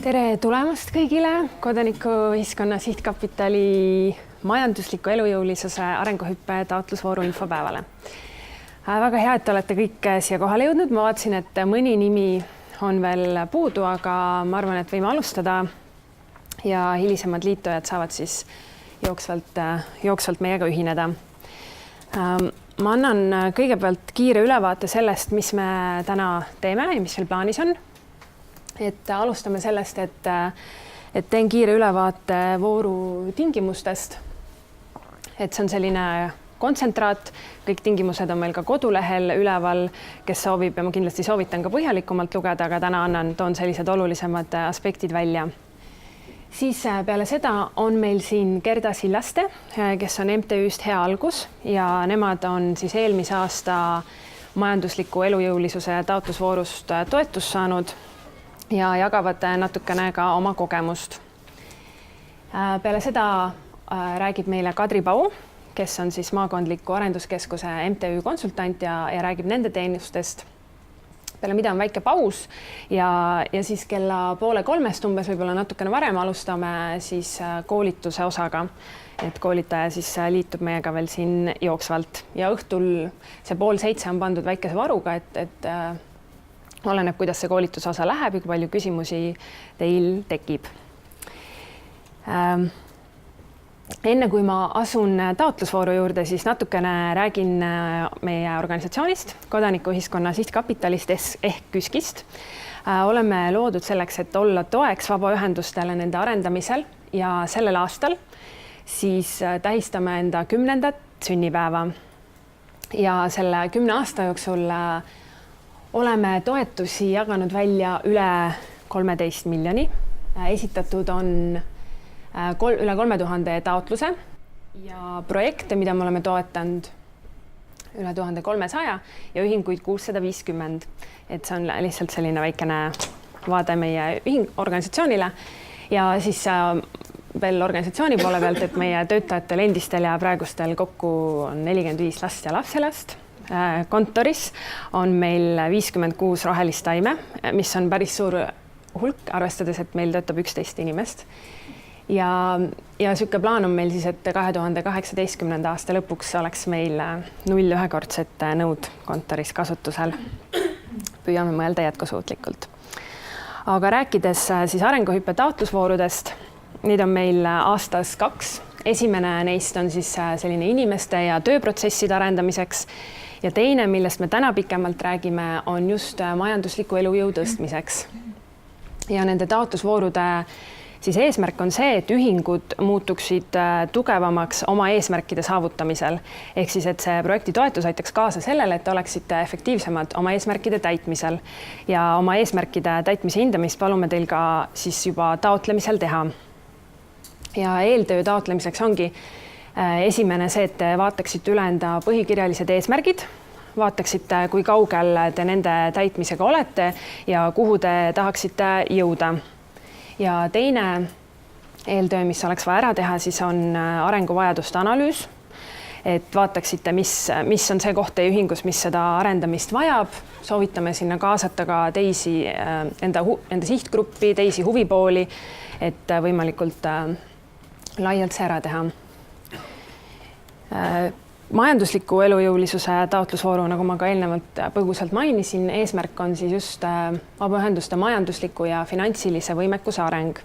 Tere tulemast kõigile Kodanikuühiskonna Sihtkapitali majandusliku elujõulisuse arenguhüppe taotlusvooru infopäevale. Väga hea, et olete kõik siia kohale jõudnud. Ma vaatasin, et mõni nimi on veel puudu, aga ma arvan, et võime alustada ja hilisemad liitujad saavad siis jooksvalt meiega ühineda. Ma annan kõigepealt kiire ülevaate sellest, mis me täna teeme ja mis meil plaanis on. Et alustame sellest, et teen kiire ülevaate vooru tingimustest. Et see on selline kontsentraat, kõik tingimused on meil ka kodulehel üleval, kes soovib ja ma kindlasti soovitan ka põhjalikumalt lugeda, aga täna toon sellised olulisemad aspektid välja. Siis peale seda on meil siin Gerda Sillaste, kes on MTÜ-st Hea Algus ja nemad on siis eelmise aasta majandusliku elujõulisuse taotlusvoorust toetust saanud ja jagavad natukene ka oma kogemust. Peale seda räägib meile Kadri Pau, kes on siis maakondliku arenduskeskuse MTÜ konsultant ja räägib nende teenustest. Peale mida on väike paus ja siis kella 2:30 umbes võib-olla natukene varem alustame siis koolituse osaga. Et koolitaja siis liitub meiega veel siin jooksvalt ja õhtul see 6:30 on pandud väikese varuga, et oleneb, kuidas see koolituse osa läheb ja kui palju küsimusi teil tekib. Enne kui ma asun taotlusvooru juurde, siis natukene räägin meie organisatsioonist, Kodanikuühiskonna Sihtkapitalist ehk KÜSK-ist. Oleme loodud selleks, et olla toeks vabaühendustele nende arendamisel ja sellel aastal siis tähistame enda 10. sünnipäeva. Ja selle 10 aasta jooksul oleme toetusi jaganud välja üle 13 miljoni. Esitatud on üle 3000 taotluse ja projekte, mida me oleme toetanud üle 1300 ja ühinguid 650. Et see on lihtsalt selline väikene vaade meie organisatsioonile ja siis veel organisatsiooni poole pealt, et meie töötajatel endistel ja praegustel kokku on 45 last ja lapselast. Kontoris on meil 56 rohelist taime, mis on päris suur hulk, arvestades, et meil töötab 11 inimest. Ja selline plaan on meil siis, et 2018. aasta lõpuks oleks meil 0 ühekordset nõud kontoris kasutusel. Püüame mõelda jätkusuutlikult. Aga rääkides siis arenguhüppe taotlusvoorudest, neid on meil aastas 2. Esimene neist on siis selline inimeste ja tööprotsesside arendamiseks ja teine, millest me täna pikemalt räägime, on just majandusliku elujõu tõstmiseks. Ja nende taotlusvoorude siis eesmärk on see, et ühingud muutuksid tugevamaks oma eesmärkide saavutamisel. Ehk siis, et see projekti toetus aitaks kaasa sellele, et oleksite efektiivsemad oma eesmärkide täitmisel. Ja oma eesmärkide täitmise hindamist palume teil ka siis juba taotlemisel teha. Ja eeltöö taotlemiseks ongi esimene see, et te vaataksite üle enda põhikirjalised eesmärgid, vaataksite, kui kaugel te nende täitmisega olete ja kuhu te tahaksite jõuda. Ja teine eeltöö, mis oleks vaja ära teha, siis on arenguvajaduste analüüs, et vaataksite, mis on see koht teie ühingus, mis seda arendamist vajab. Soovitame sinna kaasata ka teisi enda sihtgruppi, teisi huvipooli, et võimalikult laialt see ära teha. Majandusliku elujõulisuse taotlusvooru, nagu ma ka eelnevalt põgusalt mainisin, eesmärk on siis just vabaühenduste majandusliku ja finantsilise võimekuse areng.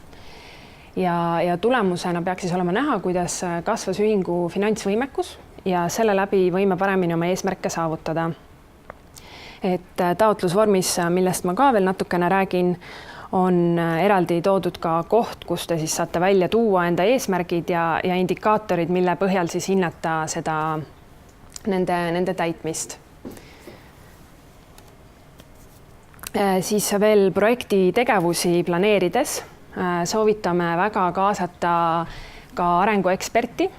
Ja tulemusena peaks siis olema näha, kuidas kasvas ühingu finantsvõimekus ja selle läbi võime paremini oma eesmärke saavutada. Et taotlusvormis, millest ma ka veel natukene räägin, on eraldi toodud ka koht, kus te siis saate välja tuua enda eesmärgid ja indikaatorid, mille põhjal siis hinnata seda nende täitmist. Siis veel projekti tegevusi planeerides soovitame väga kaasata ka arengueksperti,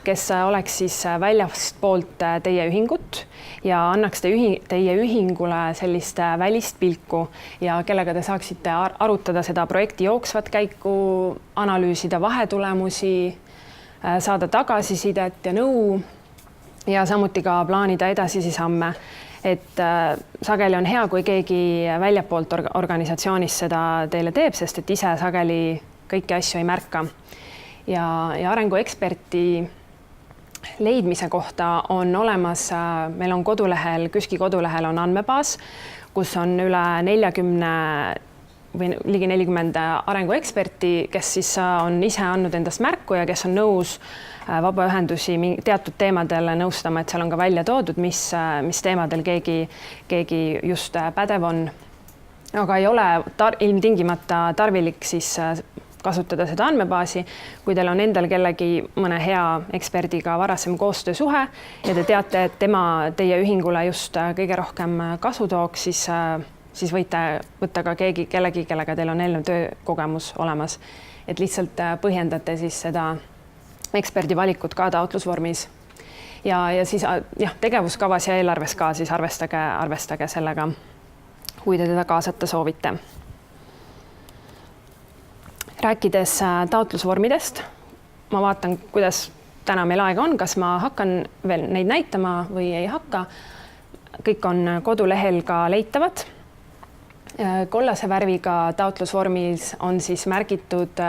kes oleks siis väljastpoolt teie ühingut ja annaks teie ühingule sellist välist pilku ja kellega te saaksite arutada seda projekti jooksvat käiku, analüüsida vahetulemusi, saada tagasisidet ja nõu ja samuti ka plaanida edasisi samme, et sageli on hea, kui keegi väljapoolt organisatsioonist seda teile teeb, sest et ise sageli kõiki asju ei märka. Ja arengueksperti leidmise kohta on olemas, meil on kodulehel, KÜSK-i kodulehel on andmebaas, kus on üle 40 või ligi 40 arengueksperti, kes siis on ise andnud endast märku ja kes on nõus vabaühendusi teatud teemadel nõustama, et seal on ka välja toodud, mis teemadel keegi just pädev on. Aga ei ole ilmtingimata tarvilik siis kasutada seda andmebaasi, kui teil on endal kellegi mõne hea eksperdiga varasem koostöösuhe ja te teate, et tema teie ühingule just kõige rohkem kasu tooks, siis võite võtta ka kellegi, kellega teil on eelnev töökogemus olemas, et lihtsalt põhjendate siis seda eksperdi valikut ka taotlusvormis. Ja siis tegevuskavas ja eelarves ka siis arvestage sellega, kui te teda kaasata soovite. Rääkides taotlusvormidest, ma vaatan, kuidas täna meil aega on, kas ma hakkan veel neid näitama või ei hakka. Kõik on kodulehel ka leitavad. Kollase värviga taotlusvormis on siis märgitud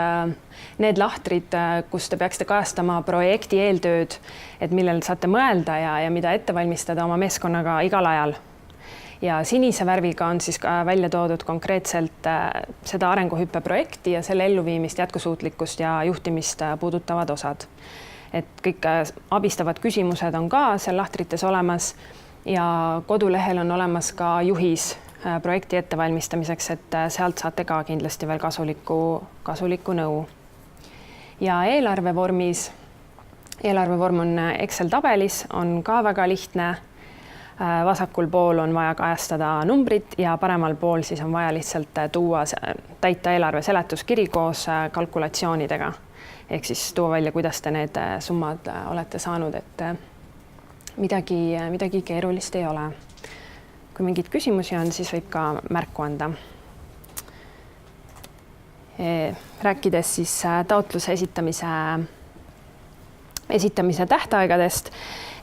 need lahtrid, kus te peaksite kajastama projekti eeltööd, et millel saate mõelda ja mida ette valmistada oma meeskonnaga igal ajal. Ja sinise värviga on siis ka välja toodud konkreetselt seda arenguhüppe projekti ja selle elluviimist, jätkusuutlikkust ja juhtimist puudutavad osad. Et kõik abistavad küsimused on ka seal lahtrites olemas ja kodulehel on olemas ka juhis projekti ettevalmistamiseks, et sealt saate ka kindlasti veel kasulikku nõu. Ja eelarvevorm on Excel tabelis, on ka väga lihtne. Vasakul pool on vaja kajastada numbrid ja paremal pool siis on vaja lihtsalt täita eelarve seletuskiri koos kalkulatsioonidega. Ehk siis tuua välja, kuidas te need summad olete saanud, et midagi keerulist ei ole. Kui mingid küsimusi on, siis võib ka märku anda. Rääkides siis taotluse esitamise tähtaegadest,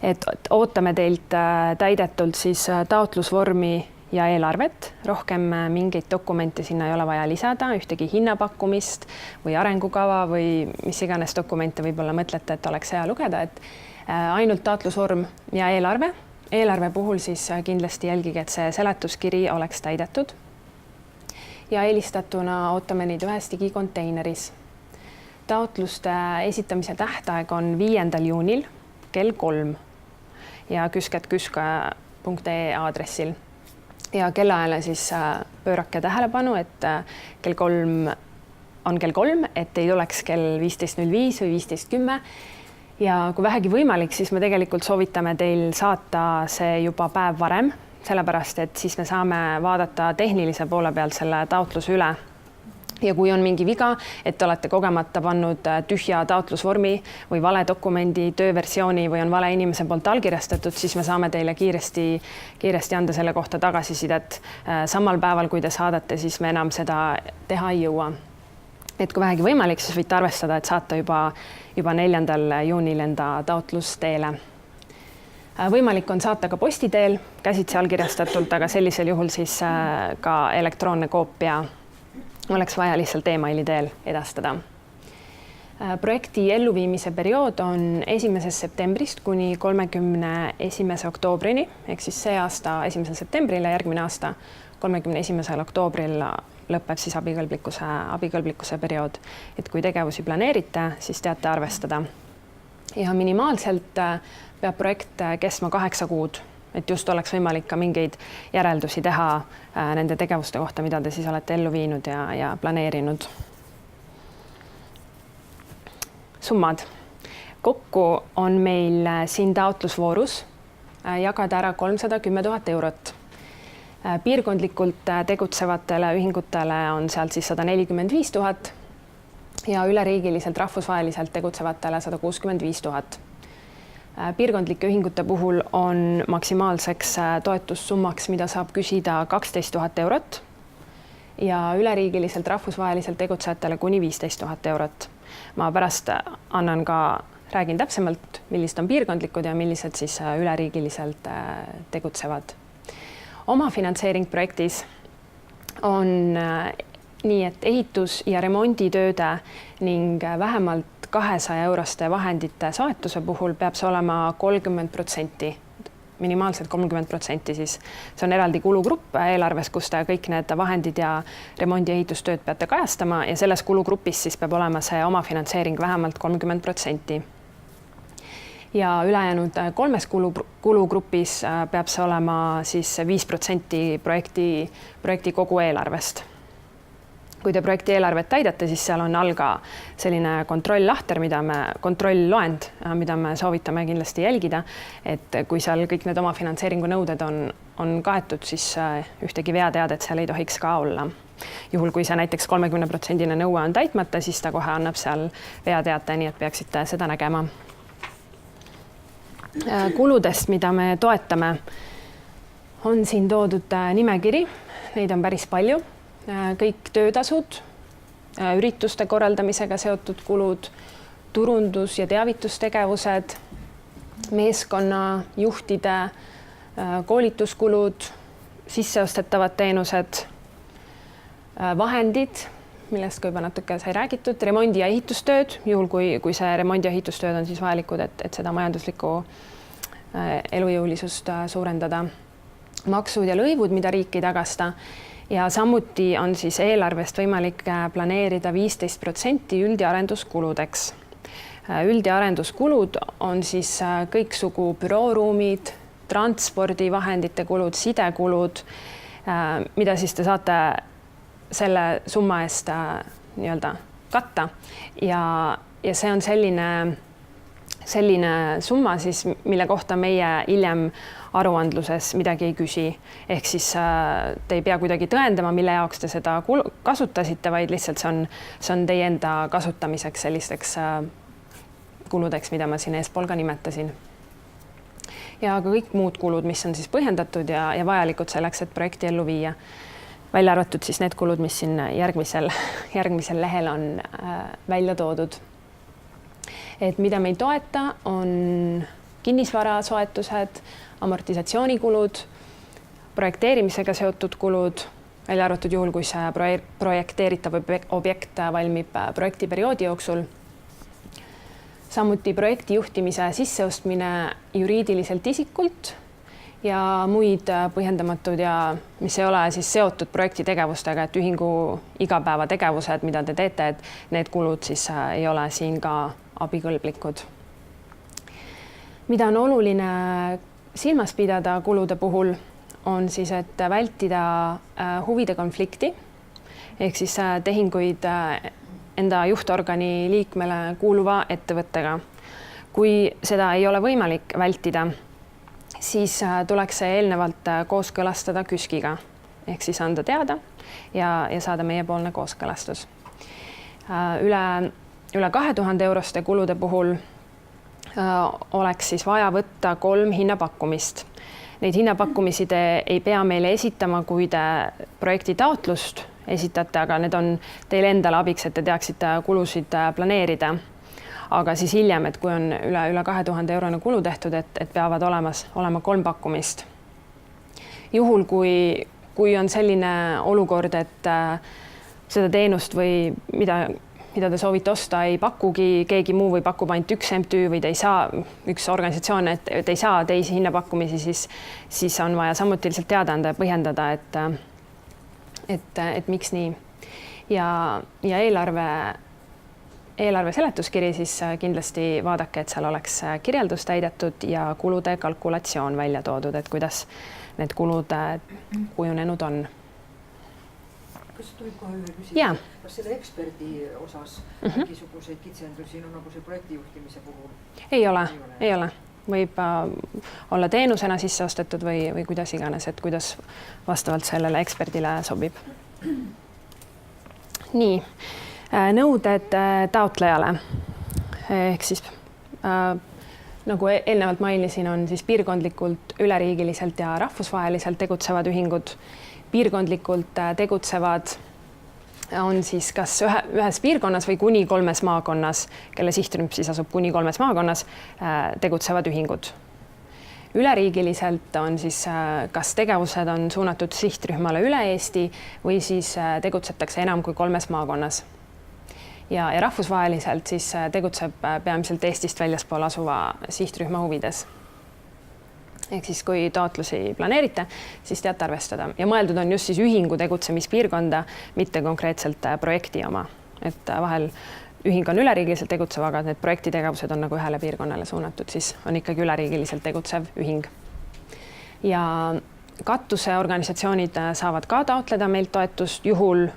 et ootame teilt täidetult siis taotlusvormi ja eelarvet. Rohkem mingeid dokumente sinna ei ole vaja lisada, ühtegi hinnapakkumist või arengukava või mis iganes dokumente võib-olla mõtlete, et oleks hea lugeda, et ainult taotlusvorm ja eelarve. Eelarve puhul siis kindlasti jälgige, et see seletuskiri oleks täidetud. Ja eelistatuna ootame neid ühes digikonteineris. Taotluste esitamise tähtaeg on 5. juunil kell 3 ja küsk@küsk.ee aadressil. Ja kellaajale siis pöörake tähelepanu, et kell 3 on kell 3, et ei tuleks kell 15.05 või 15.10. Ja kui vähegi võimalik, siis me tegelikult soovitame teil saata see juba päev varem, sellepärast et siis me saame vaadata tehnilise poole pealt selle taotluse üle. Ja kui on mingi viga, et te olete kogemata pannud tühja taotlusvormi või vale dokumendi tööversiooni või on vale inimese poolt allkirjastatud, siis me saame teile kiiresti anda selle kohta tagasisidet. Samal päeval, kui te saadate, siis me enam seda teha ei jõua. Et kui vähegi võimalik, siis võite arvestada, et saata juba 4. juunil enda taotlus teele. Võimalik on saata ka posti teel, käsitsi allkirjastatult, aga sellisel juhul siis ka elektroonne koopia oleks vaja lihtsalt emaili teel edastada. Projekti elluviimise periood on 1. septembrist kuni 31. oktoobrini, ehk siis see aasta 1. septembril ja järgmine aasta 31. oktoobril lõpeb siis abikõlblikkuse periood. Et kui tegevusi planeerite, siis teate arvestada. Ja minimaalselt peab projekt kestma 8 kuud, et just oleks võimalik ka mingeid järeldusi teha nende tegevuste kohta, mida te siis olete ellu viinud ja planeerinud. Summad. Kokku on meil siin taotlusvoorus jagada ära 310 000 eurot. Piirkondlikult tegutsevatele ühingutele on sealt siis 145 000 ja üleriigiliselt rahvusvaheliselt tegutsevatele 165 000. Piirkondlike ühingute puhul on maksimaalseks toetussummaks, mida saab küsida 12 000 eurot ja üleriigiliselt rahvusvaheliselt tegutsejatele kuni 15 000 eurot. Ma pärast annan ka räägin täpsemalt, millised on piirkondlikud ja millised siis üleriigiliselt tegutsevad. Omafinantseering projektis on nii, et ehitus- ja remonditööde ning vähemalt 200-euroste vahendite soetuse puhul peab see olema 30%, minimaalselt 30%, siis see on eraldi kulugrupp eelarves, kus te kõik need vahendid ja remondi- ja ehitustööd peate kajastama ja selles kulugrupis siis peab olema see omafinantseering vähemalt 30%. Ja ülejäänud 3 kulugrupis peab see olema siis 5% projekti kogu eelarvest. Kui te projekti eelarvet täidate, siis seal on all ka selline kontrolllahter, kontrollloend, mida me soovitame kindlasti jälgida, et kui seal kõik need omafinantseeringu nõuded on kaetud, siis ühtegi veateadet seal ei tohiks ka olla. Juhul, kui see näiteks 30% nõue on täitmata, siis ta kohe annab seal veateate, nii et peaksite seda nägema. Kuludest, mida me toetame, on siin toodud nimekiri, neid on päris palju. Kõik töötasud, ürituste korraldamisega seotud kulud, turundus- ja teavitustegevused, meeskonna juhtide koolituskulud, sisseostetavad teenused, vahendid, millest ka juba natuke sai räägitud, remondi- ja ehitustööd, juhul kui see remondi- ja ehitustööd on siis vajalikud, et seda majanduslikku elujõulisust suurendada, maksud ja lõivud, mida riik ei tagasta. Ja samuti on siis eelarvest võimalik planeerida 15% üld- ja arenduskuludeks. Üld- ja arenduskulud on siis kõiksugu bürooruumid, transpordivahendite kulud, sidekulud, mida siis te saate selle summa eest nii-öelda katta. Ja see on selline summa siis, mille kohta meie hiljem aruandluses midagi ei küsi. Ehk siis te ei pea kuidagi tõendama, mille jaoks te seda kasutasite, vaid lihtsalt see on teie enda kasutamiseks sellisteks kuludeks, mida ma siin eespool ka nimetasin. Ja ka kõik muud kulud, mis on siis põhjendatud ja vajalikud selleks, et projekti ellu viia. Välja arvatud siis need kulud, mis siin järgmisel lehel on välja toodud. Et mida me ei toeta, on kinnisvara soetused, amortisatsioonikulud, projekteerimisega seotud kulud, välja arvatud juhul, kui see projekteeritav objekt valmib projektiperioodi jooksul. Samuti projekti juhtimise sisseostmine juriidiliselt isikult ja muid põhjendamatud ja mis ei ole siis seotud projekti tegevustega, et ühingu igapäevategevused, mida te teete, et need kulud siis ei ole siin ka abikõlblikud. Mida on oluline silmas pidada kulude puhul on siis, et vältida huvide konflikti ehk siis tehinguid enda juhtorgani liikmele kuuluva ettevõttega. Kui seda ei ole võimalik vältida, siis tuleks see eelnevalt kooskõlastada KÜSK-iga ehk siis anda teada ja saada meiepoolne kooskõlastus. Üle 2000 euroste kulude puhul oleks siis vaja võtta 3 hinnapakkumist. Neid hinnapakkumisi te ei pea meile esitama, kui te projekti taotlust esitate, aga need on teile endale abiks, et te teaksite kulusid planeerida. Aga siis hiljem, et kui on üle 2000 eurone kulu tehtud, et peavad olema 3 pakkumist. Juhul, kui on selline olukord, et seda teenust või mida te soovite osta, ei pakugi keegi muu või pakub ainult üks MTÜ või te ei saa üks organisatsioon, et te ei saa teisi hinnapakkumisi, siis on vaja samuti lihtsalt teada anda ja põhjendada, et miks nii. Ja eelarve seletuskiri, siis kindlasti vaadake, et seal oleks kirjeldus täidetud ja kulude kalkulatsioon välja toodud, et kuidas need kulud kujunenud on. Kas tohib kohe ühe küsida? Jaa. Kas selle eksperdi osas mingisuguseid kitsendusi on nagu see projekti juhtimise puhul? Ei ole. Võib olla teenusena sisse ostetud või kuidas iganes, et kuidas vastavalt sellele eksperdile sobib. Nii, nõuded taotlejale. Ehk siis, nagu eelnevalt mainisin, on siis piirkondlikult, üleriigiliselt ja rahvusvaheliselt tegutsevad ühingud. Piirkondlikult tegutsevad on siis kas ühes piirkonnas või kuni 3 maakonnas, kelle sihtrühm siis asub kuni 3 maakonnas, tegutsevad ühingud. Üleriigiliselt on siis kas tegevused on suunatud sihtrühmale üle Eesti või siis tegutsetakse enam kui 3 maakonnas. Ja rahvusvaheliselt siis tegutseb peamiselt Eestist väljaspool asuva sihtrühma huvides. Ehk siis kui taotlusi planeerite, siis teate arvestada ja mõeldud on just siis ühingu tegutsemispiirkonda, mitte konkreetselt projekti oma. Et vahel ühing on üleriigiliselt tegutsev, aga need projektitegevused on nagu ühele piirkonnale suunatud, siis on ikkagi üleriigiliselt tegutsev ühing. Ja katuseorganisatsioonid saavad ka taotleda meilt toetust juhul,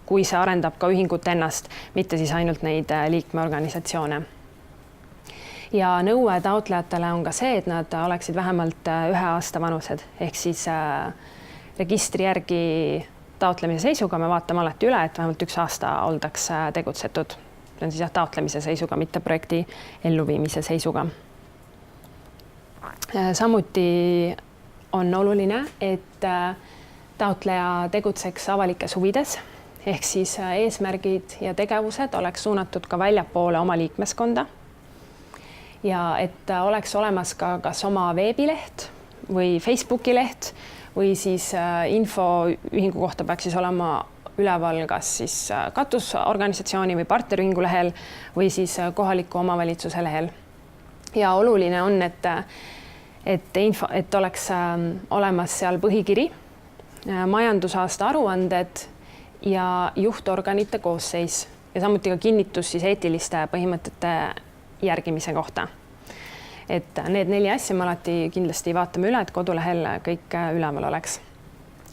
kui see arendab ka ühingut ennast, mitte siis ainult neid liikmeorganisatsioone. Ja nõue taotlejatele on ka see, et nad oleksid vähemalt 1 aasta vanused, ehk siis registri järgi taotlemise seisuga me vaatame alati üle, et vähemalt 1 aasta oldaks tegutsetud. See on siis taotlemise seisuga, mitte projekti elluviimise seisuga. Samuti on oluline, et taotleja tegutseks avalikes huvides, ehk siis eesmärgid ja tegevused oleks suunatud ka väljapoole oma liikmeskonda ja et oleks olemas ka kas oma veebileht või Facebooki leht või siis info ühingu kohta peaks siis olema üleval kas siis katusorganisatsiooni või partnerühingu lehel või siis kohaliku omavalitsuse lehel. Ja oluline on, et oleks olemas seal põhikiri, majandusaasta aruanded ja juhtorganite koosseis ja samuti ka kinnitus siis eetiliste põhimõtete järgimise kohta. Et need 4 asja me alati kindlasti vaatame üle, et kodulehel kõik üleval oleks.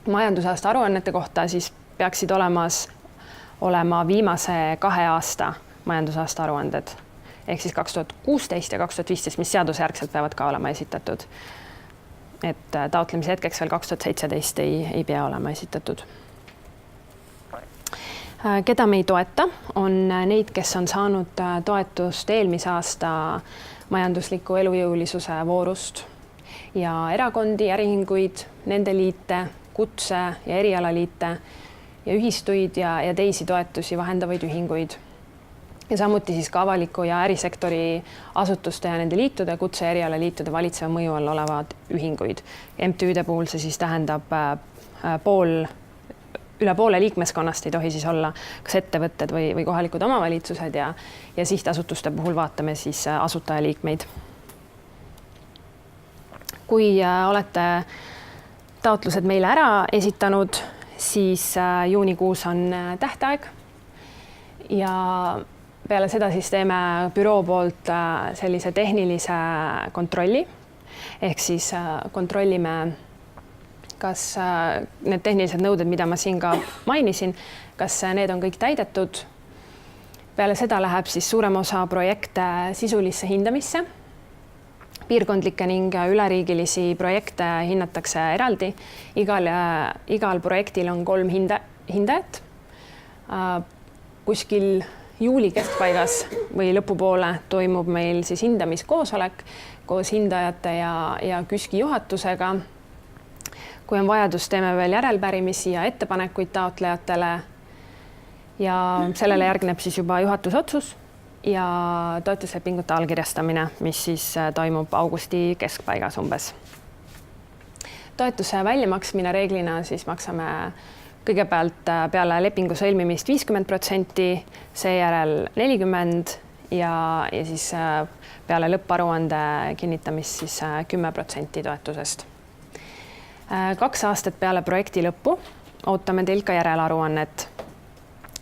Majandusaasta aruannete kohta siis peaksid olema viimase 2 aasta majandusaasta aruanded ehk siis 2016 ja 2015, mis seadusjärgselt peavad ka olema esitatud. Et taotlemise hetkeks veel 2017 ei pea olema esitatud. Keda me ei toeta, on neid, kes on saanud toetust eelmise aasta majandusliku elujõulisuse voorust ja erakondi, äriühinguid, nende liite, kutse- ja erialaliite ja ühistuid ja teisi toetusi vahendavaid ühinguid. Ja samuti siis ka avaliku ja ärisektori asutuste ja nende liitude, kutse- ja erialaliitude valitseva mõju all olevad ühinguid. MTÜ-de puhul see siis tähendab üle poole liikmeskonnast ei tohi siis olla kas ettevõtted või kohalikud omavalitsused ja sihtasutuste puhul vaatame siis asutajaliikmeid. Kui olete taotlused meile ära esitanud, siis juunikuus on tähtaeg ja peale seda siis teeme büroo poolt sellise tehnilise kontrolli ehk siis kontrollime kas need tehnilised nõuded, mida ma siin ka mainisin, kas need on kõik täidetud. Peale seda läheb siis suurem osa projekte sisulisse hindamisse. Piirkondlikke ning üleriigilisi projekte hinnatakse eraldi. Igal projektil on 3 hindajat. Kuskil juuli keskpaigas või lõpupoole toimub meil siis hindamiskoosolek koos hindajate ja KÜSK-i juhatusega. Kui on vajadus, teeme veel järelpärimisi ja ettepanekuid taotlejatele ja sellele järgneb siis juba juhatusotsus ja toetuslepingute allkirjastamine, mis siis toimub augusti keskpaigas umbes. Toetuse väljamaksmine reeglina siis maksame kõigepealt peale lepingu sõlmimist 50%, seejärel 40% ja siis peale lõpparuande kinnitamist siis 10% toetusest. 2 aastat peale projekti lõppu ootame teilt ka järelaruannet,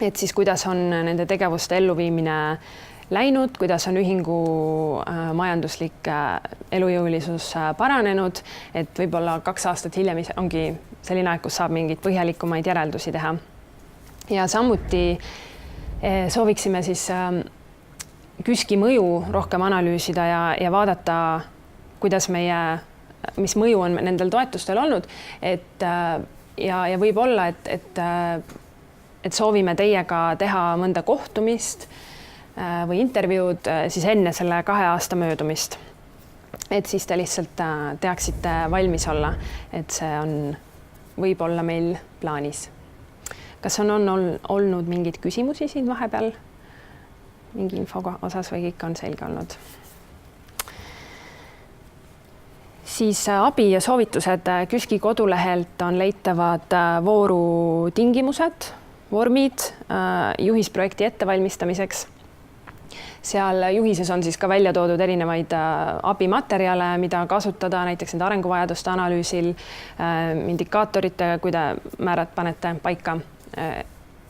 et siis kuidas on nende tegevuste elluviimine läinud, kuidas on ühingu majanduslik elujõulisus paranenud, et võib-olla 2 aastat hiljem ongi selline aeg, kus saab mingeid põhjalikumaid järeldusi teha. Ja samuti sooviksime siis KÜSK-i mõju rohkem analüüsida ja vaadata, mis mõju on nendel toetustel olnud, ja võib-olla, et soovime teiega teha mõnda kohtumist või intervjuud siis enne selle 2 aasta möödumist. Et siis te lihtsalt teaksite valmis olla, et see on võib-olla meil plaanis. kas on olnud mingeid küsimusi siin vahepeal mingi info osas või kõik on selge olnud? Siis abi ja soovitused KÜSK-i kodulehelt on leitavad vooru tingimused, vormid, juhis projekti ettevalmistamiseks. Seal juhises on siis ka välja toodud erinevaid abimaterjale, mida kasutada näiteks nende arenguvajaduste analüüsil, indikaatoritega, kui te panete paika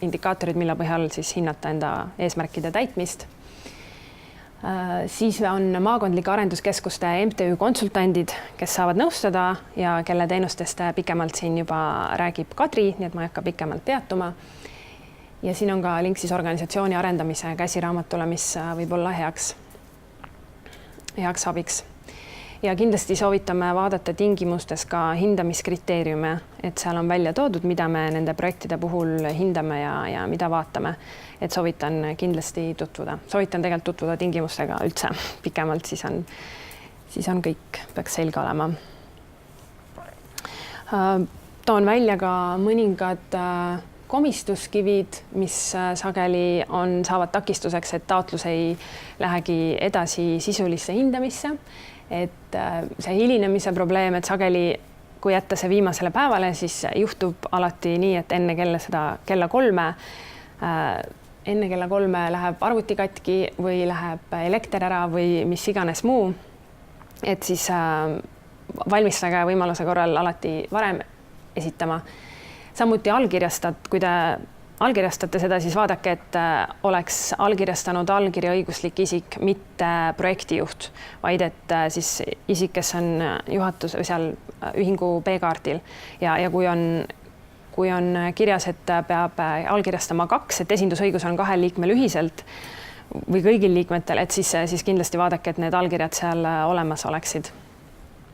indikaatorid, mille põhjal siis hinnata enda eesmärkide täitmist. Siis on maakondlike arenduskeskuste MTÜ konsultandid, kes saavad nõustada ja kelle teenustest pikemalt siin juba räägib Kadri, nii et ma ei hakka pikemalt peatuma. Ja siin on ka link siis organisatsiooni arendamise käsiraamatule, mis võib olla heaks abiks. Ja kindlasti soovitame vaadata tingimustes ka hindamiskriteeriume, et seal on välja toodud, mida me nende projektide puhul hindame ja mida vaatame. Et soovitan kindlasti tutvuda. Soovitan tegelikult tutvuda tingimustega üldse pikemalt, siis on kõik, peaks selge olema. Toon välja ka mõningad komistuskivid, mis sageli saavad takistuseks, et taotlus ei lähegi edasi sisulisse hindamisse. Et see hilinemise probleem, et sageli, kui jätta see viimasele päevale, siis juhtub alati nii, et enne kella 3 läheb arvuti katki või läheb elekter ära või mis iganes muu. Et siis valmistage võimaluse korral alati varem esitama. Samuti kui te allkirjastate seda, siis vaadake, et oleks allkirjastanud allkirja õiguslik isik, mitte projektijuht, vaid et siis isik, kes on juhatus seal ühingu B-kaardil ja kui on kirjas, et peab allkirjastama 2, et esindusõigus on 2 liikmel ühiselt või kõigil liikmetel, et siis kindlasti vaadake, et need allkirjad seal olemas oleksid.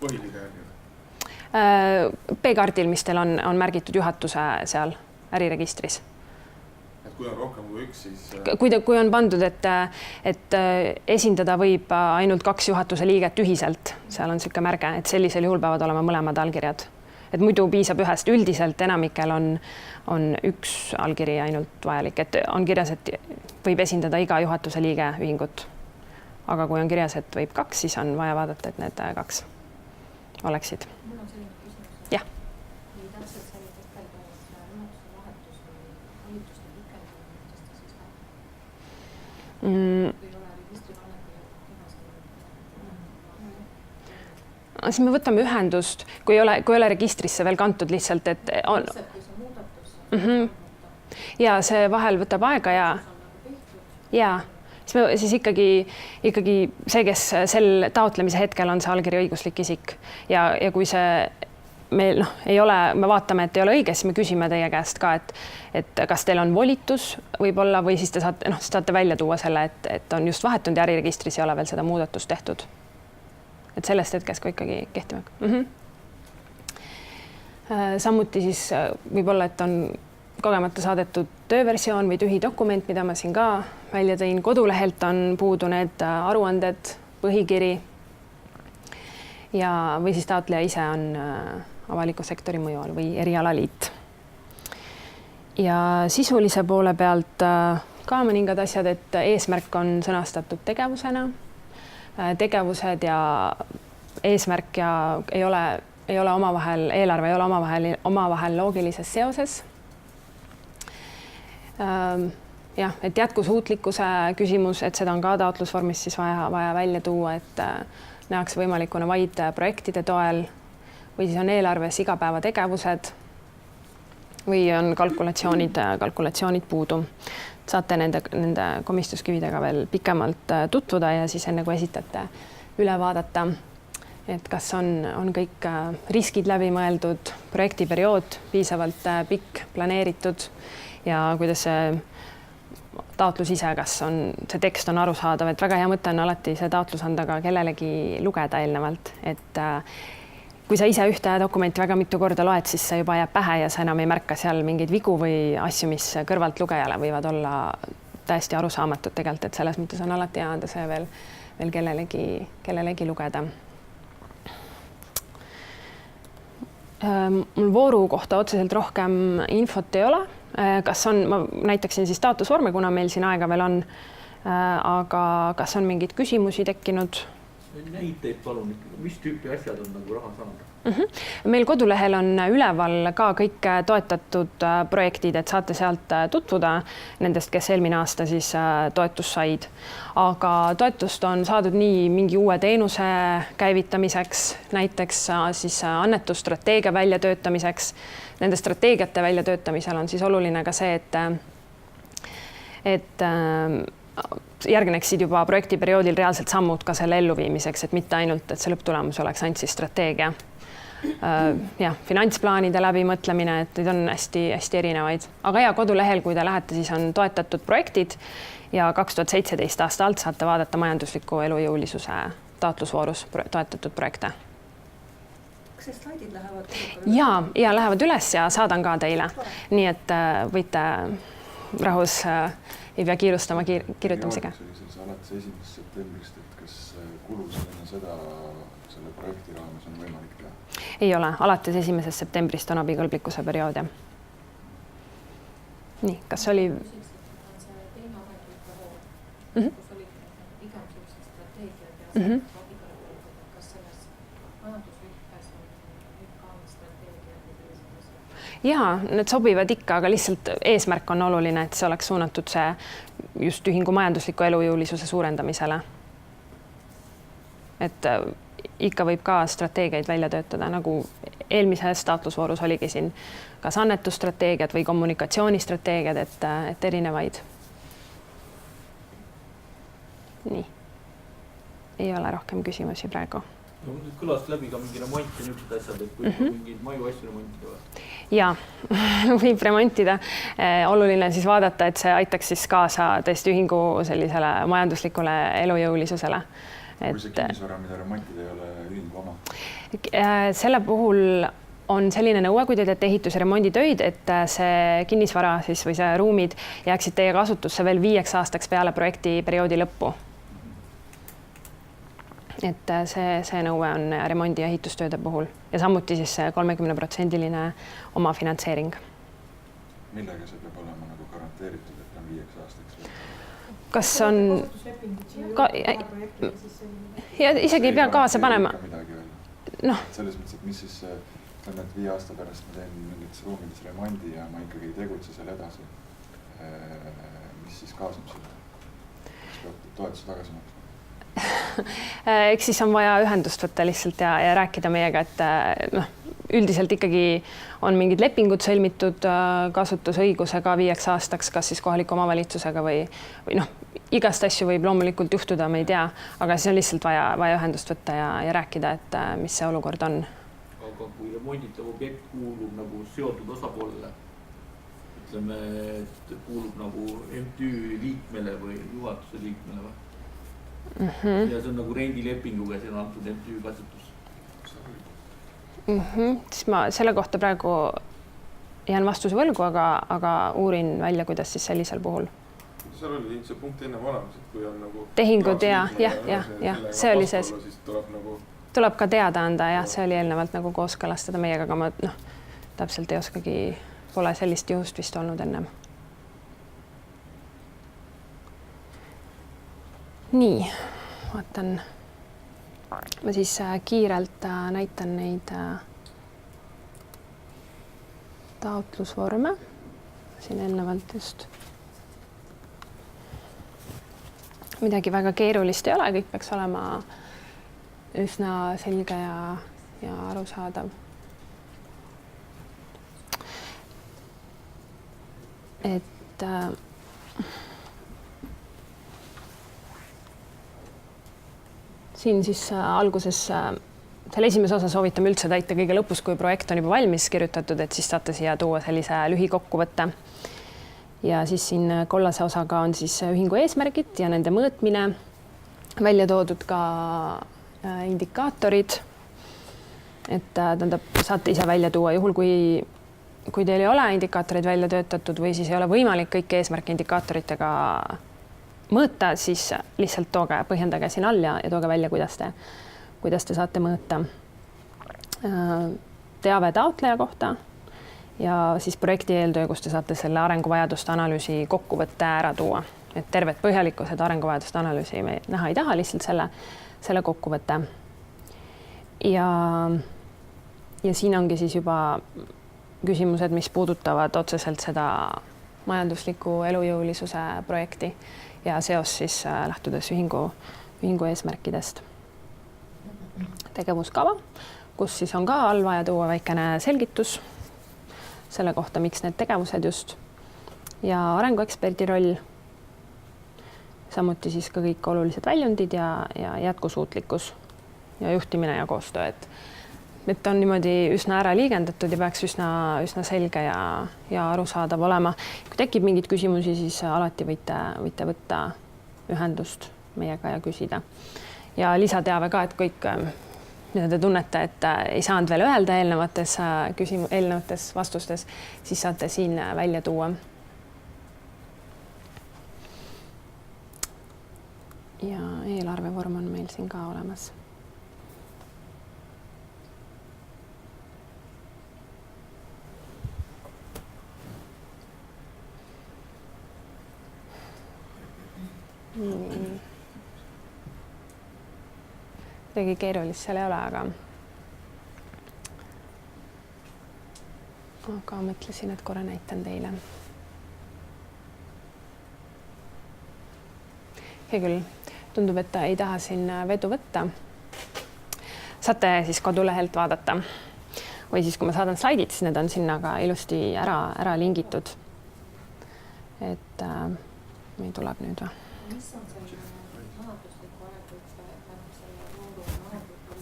Põhiliga järgi? B-kaardil, mis teil on märgitud juhatuse seal äriregistris. Et kui on rohkem kui üks, siis... Kui on pandud, et esindada võib ainult 2 juhatuse liiget ühiselt, seal on selline märge, et sellisel juhul peavad olema mõlemad allkirjad. Et muidu piisab ühest, üldiselt enamikel on 1 allkiri ainult vajalik, et on kirjas, et võib esindada iga juhatuse liige ühingut. Aga kui on kirjas, et võib 2, siis on vaja vaadata, et need 2 oleksid. Mul on selline küsimus. Jah. Või täpselt see tekeldunud juhatuse vahetus või volituste pikendamine, kuidas ta siis läheb? Kui ei ole registrikannet ja Siis me võtame ühendust, kui ei ole registrisse veel kantud lihtsalt, et on... Kui see muudatus ja see vahel võtab aega ja siis ikkagi see, kes sel taotlemise hetkel on see allkiri õiguslik isik ja kui see meil ei ole, me vaatame, et ei ole õige, siis me küsime teie käest ka, et kas teil on volitus võib-olla või siis te saate välja tuua selle, et on just vahetunud ja äriregistris ei ole veel seda muudatust tehtud. Et sellest hetkest ka ikkagi kehtima. Samuti siis võib-olla, et on kogemata saadetud tööversioon või tühi dokument, mida ma siin ka välja tõin. Kodulehelt on puudu need aruanded, põhikiri või siis taotleja ise on avaliku sektori mõju all või erialaliit. Ja sisulise poole pealt ka mõningad asjad, et eesmärk on sõnastatud tegevusena. Tegevused ja eesmärk ja ei ole omavahel, eelarve ei ole omavahel loogilises seoses. Et jätkusuutlikkuse küsimus, et seda on ka taotlusvormis siis vaja välja tuua, et nähakse võimalikuna vaid projektide toel või siis on eelarves igapäevategevused või on kalkulatsioonid puudu. Saate nende komistuskividega veel pikemalt tutvuda ja siis enne kui esitate üle vaadata, et kas on kõik riskid läbi mõeldud, projektiperiood piisavalt pikk, planeeritud ja kuidas see taotlus ise, kas see tekst on arusaadav, et väga hea mõte on alati see taotlus anda ka kellelegi lugeda eelnevalt, et kui sa ise ühte dokumenti väga mitu korda loed, siis see juba jääb pähe ja sa enam ei märka seal mingeid vigu või asju, mis kõrvalt lugejale võivad olla täiesti arusaamatud tegelikult, et selles mõttes on alati hea anda see veel kellelegi lugeda. Mul vooru kohta otseselt rohkem infot ei ole. Kas on, ma näitaksin siis taotlusvorme, kuna meil siin aega veel on, aga kas on mingeid küsimusi tekkinud? Näiteid palun, mis tüüpi asjad on nagu raha saanud? Meil kodulehel on üleval ka kõik toetatud projektid, et saate sealt tutvuda nendest, kes eelmine aasta siis toetust said. Aga toetust on saadud nii mingi uue teenuse käivitamiseks, näiteks siis annetusstrateegia väljatöötamiseks. Nende strateegiate väljatöötamisel on siis oluline ka see, et järgneksid juba projektiperioodil reaalselt sammud ka selle elluviimiseks, et mitte ainult, et see lõpptulemus oleks ainult siis strateegia. Ja finantsplaanide läbimõtlemine, et neid on hästi erinevaid. Aga ja kodulehel, kui te lähete, siis on toetatud projektid ja 2017 aasta alt saate vaadata majandusliku elujõulisuse taotlusvoorus toetatud projekte. Kas see slaidid lähevad? Ja lähevad üles ja saadan ka teile. Nii et võite rahus, ei pea kiirustama kirjutamisega. Alates 1. septembrist, et kas kulusena seda selle projekti raames on võimalik teha? Ei ole, alates 1. septembrist on abikõlblikkuse periood. Nii, kas oli? On see teine ametliku hool, kus olid pigem sellised strateegiad ja abikõlblikud, kas selles majandusrühmes on nüüd ka strateegiad ja sellised asjad? Jaa, need sobivad ikka, aga lihtsalt eesmärk on oluline, et see oleks suunatud see just ühingu majandusliku elujõulisuse suurendamisele. Et ikka võib ka strateegiaid välja töötada, nagu eelmises taotlusvoorus oligi siin kas annetusstrateegiad või kommunikatsioonistrateegiad, et erinevaid. Nii. Ei ole rohkem küsimusi praegu. No, kõlas läbi ka mingi remont ja niisugused asjad, et kui mingid maju asju remontida või? Jaa, võib remontida. Oluline siis vaadata, et see aitaks siis kaasa tõesti ühingu sellisele majanduslikule elujõulisusele. Kui see kinnisvara, mida remontida ei ole ühingu oma? Selle puhul on selline nõue, kui te teete ehitus- ja remonditöid, et see kinnisvara siis või see ruumid jääksid teie kasutusse veel 5 aastaks peale projekti perioodi lõppu. Et see nõue on remondi- ja ehitustööde puhul ja samuti siis 30% omafinantseering. Millega see peab olema nagu garanteeritud, et on 5 aastaks? Kas on... Ja isegi ei pea kaasa panema. No. Selles mõttes, et mis siis, ütleme, et 5 aasta pärast ma teen mingites ruumides remondi ja ma ikkagi ei tegutse seal edasi. Mis siis kaasab seda? Kas peab toetuse tagasi maksma? Eks siis on vaja ühendust võtta lihtsalt ja rääkida meiega, et üldiselt ikkagi on mingid lepingud sõlmitud kasutusõigusega 5 aastaks, kas siis kohaliku omavalitsusega või igast asju võib loomulikult juhtuda, me ei tea, aga siis on lihtsalt vaja ühendust võtta ja rääkida, et mis see olukord on. Aga kui remonditav objekt kuulub nagu seotud osapoolele, ütleme, et kuulub nagu MTÜ liikmele või juhatuse liikmele või? Ja see on nagu rendilepinguga, see on antud MTÜ kasutus. Siis ma selle kohta praegu jään vastuse võlgu, aga uurin välja, kuidas siis sellisel puhul. Seal oli see punkt enne olemas, et kui on nagu... Tehingud ja, see oli sees. Tuleb ka teada anda, see oli eelnevalt nagu kooskõlastada meiega, aga ma täpselt ei oskagi, pole sellist juhust vist olnud ennem. Nii, vaatan, ma siis kiirelt näitan neid taotlusvorme, siin eelnevalt just. Midagi väga keerulist ei ole, kõik peaks olema üsna selge ja arusaadav. Et siin siis alguses selle esimese osa soovitame üldse täita kõige lõpus, kui projekt on juba valmis kirjutatud, et siis saate siia tuua sellise lühikokkuvõtte. Ja siis siin kollase osaga on siis ühingu eesmärgid ja nende mõõtmine, välja toodud ka indikaatorid, et saate ise välja tuua juhul, kui teil ei ole indikaatorid välja töötatud või siis ei ole võimalik kõiki eesmärke indikaatoritega mõõta, siis lihtsalt põhjendage siin all ja tooge välja, kuidas te saate mõõta. teave taotleja kohta ja siis projekti eeltöö, kus te saate selle arenguvajaduste analüüsi kokkuvõtte ära tuua, et tervet põhjalikku seda arenguvajaduste analüüsi me näha ei taha, lihtsalt selle kokkuvõtte. Ja siin ongi siis juba küsimused, mis puudutavad otseselt seda majandusliku elujõulisuse projekti ja seos siis lähtudes ühingu eesmärkidest. Tegevuskava, kus siis on ka all vaja tuua väikene selgitus selle kohta, miks need tegevused just ja arengueksperdi roll. Samuti siis ka kõik olulised väljundid ja jätkusuutlikkus ja juhtimine ja koostöö, et on niimoodi üsna ära liigendatud ja peaks üsna selge ja arusaadav olema. Kui tekib mingeid küsimusi, siis alati võite võtta ühendust meiega ja küsida. Ja lisateave ka, et kõik, mida te tunnete, et ei saanud veel öelda eelnevates vastustes, siis saate siin välja tuua. Ja eelarvevorm on meil siin ka olemas. Midagi keerulist seal ei ole, aga mõtlesin, et korra näitan teile. Hea küll, tundub, et ei taha siin vedu võtta. Saate siis kodulehelt vaadata või siis, kui ma saadan slaidid, siis need on sinna ka ilusti ära lingitud. Et meil tuleb nüüd või? Mis on selle majandusliku arenguõppe selle arenguõppe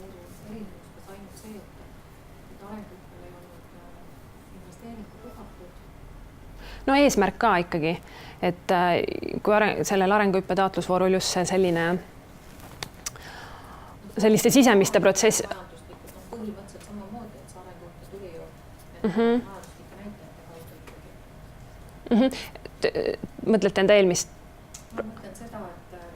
erinevus, kas ainult see, et arenguõppel ei olnud investeeringu lubatud? No eesmärk ka ikkagi, et kui sellel arenguõppe taotlusvoorul just selliste sisemiste protsess... Majanduslikult on põhimõtteliselt samamoodi, et see arenguõppe tuli ju majanduslike näitajate kaudu. Mõtlete enda eelmist? Ma mõtlen seda,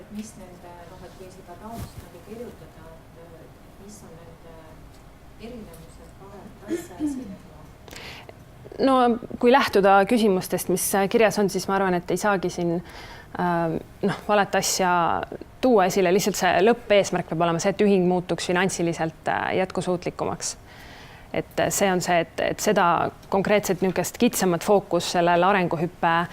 et mis nende, et kui seda taotlust nagu kirjutada, et mis on nende erinevused, vahet asja esinema? No kui lähtuda küsimustest, mis kirjas on, siis ma arvan, et ei saagi siin valet asja tuua esile, lihtsalt see lõppeesmärk peab olema see, et ühing muutuks finantsiliselt jätkusuutlikumaks. Et see on see, et seda konkreetselt niisugust kitsamat fookus sellel arenguhüppe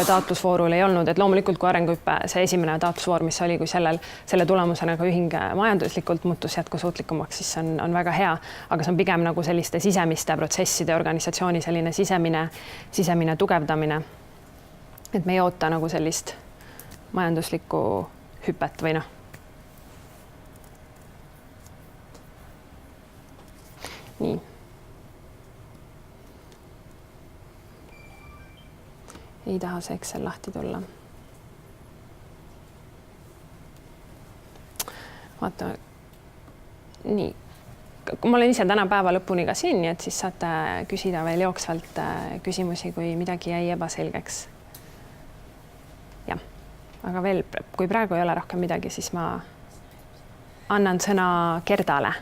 taotlusvoorul ei olnud, et loomulikult kui arenguhüppe see esimene taotlusvoor, mis oli, kui selle tulemusena ka ühing majanduslikult muutus jätkusuutlikumaks, siis on väga hea, aga see on pigem nagu selliste sisemiste protsesside organisatsiooni selline sisemine tugevdamine. Et me ei oota nagu sellist majanduslikku hüpet või Nii. Ei taha see Excel lahti tulla. Vaata. Nii. Ma olen ise täna päeva lõpuni ka siin, nii et siis saate küsida veel jooksvalt küsimusi, kui midagi jäi ebaselgeks. Jah, aga veel, kui praegu ei ole rohkem midagi, siis ma annan sõna Gerdale.